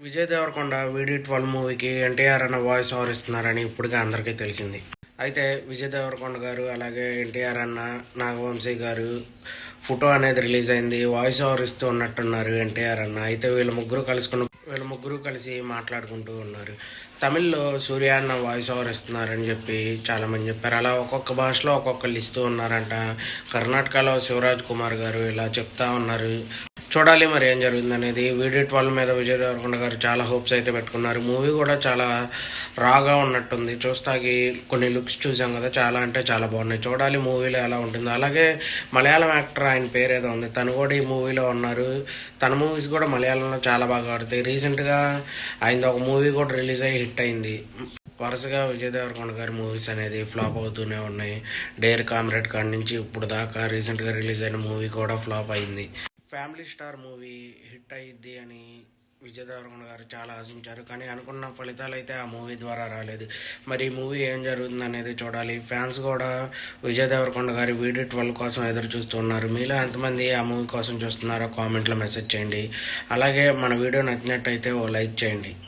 Vijay Devarakonda VD12 మూవీకి ఎన్టీఆర్ అన్న voice over ఇస్తున్నారని ఇప్పటికే అందరికీ తెలిసింది. అయితే విజయ్ దేవరకొండ గారు అలాగే ఎన్టీఆర్ అన్న, నాగవంశీ గారు ఫోటో అనేది రిలీజ్ అయింది. వాయిస్ ఓవర్ ఇస్తూ ఉన్నట్టున్నారు ఎన్టీఆర్ అన్న. అయితే వీళ్ళ ముగ్గురు కలిసి మాట్లాడుకుంటూ ఉన్నారు. తమిళ్లో సూర్య అన్న వాయిస్ ఓవర్ ఇస్తున్నారని చెప్పి చాలామంది చెప్పారు. అలా ఒక్కొక్క భాషలో ఒక్కొక్కళ్ళు ఇస్తూ ఉన్నారంట. కర్ణాటకలో శివరాజ్ కుమార్ గారు ఇలా చెప్తా ఉన్నారు. చూడాలి మరి ఏం జరుగుతుంది అనేది. VD12 మీద విజయ్ దేవరకొండ గారు చాలా హోప్స్ అయితే పెట్టుకున్నారు. మూవీ కూడా చాలా రాగా ఉన్నట్టుంది. చూస్తాకి కొన్ని లుక్స్ చూసాం కదా, చాలా అంటే చాలా బాగున్నాయి. చూడాలి మూవీలో ఎలా ఉంటుందో. అలాగే మలయాళం యాక్టర్, ఆయన పేరు ఏదో ఉంది, తను కూడా ఈ మూవీలో ఉన్నారు. తన మూవీస్ కూడా మలయాళంలో చాలా బాగా ఆడుతాయి. రీసెంట్గా ఆయనది ఒక మూవీ కూడా రిలీజ్ అయ్యి హిట్ అయింది. వరుసగా విజయ్ దేవరకొండ గారి మూవీస్ అనేది ఫ్లాప్ అవుతూనే ఉన్నాయి. డేర్ కామ్రేడ్ కాడి నుంచి ఇప్పుడు దాకా రీసెంట్గా రిలీజ్ అయిన మూవీ కూడా ఫ్లాప్ అయింది. ఫ్యామిలీ స్టార్ మూవీ హిట్ అయ్యిద్ది అని విజయ్ దేవరకొండ గారు చాలా ఆశించారు. కానీ అనుకున్న ఫలితాలు అయితే ఆ మూవీ ద్వారా రాలేదు. మరి ఈ మూవీ ఏం జరుగుతుంది అనేది చూడాలి. ఫ్యాన్స్ కూడా విజయ్ దేవరకొండ గారి VD12 కోసం ఎదురు చూస్తున్నారు. మీలో ఎంతమంది ఆ మూవీ కోసం చూస్తున్నారో కామెంట్లో మెసేజ్ చేయండి. అలాగే మన వీడియో నచ్చినట్టయితే ఓ లైక్ చేయండి.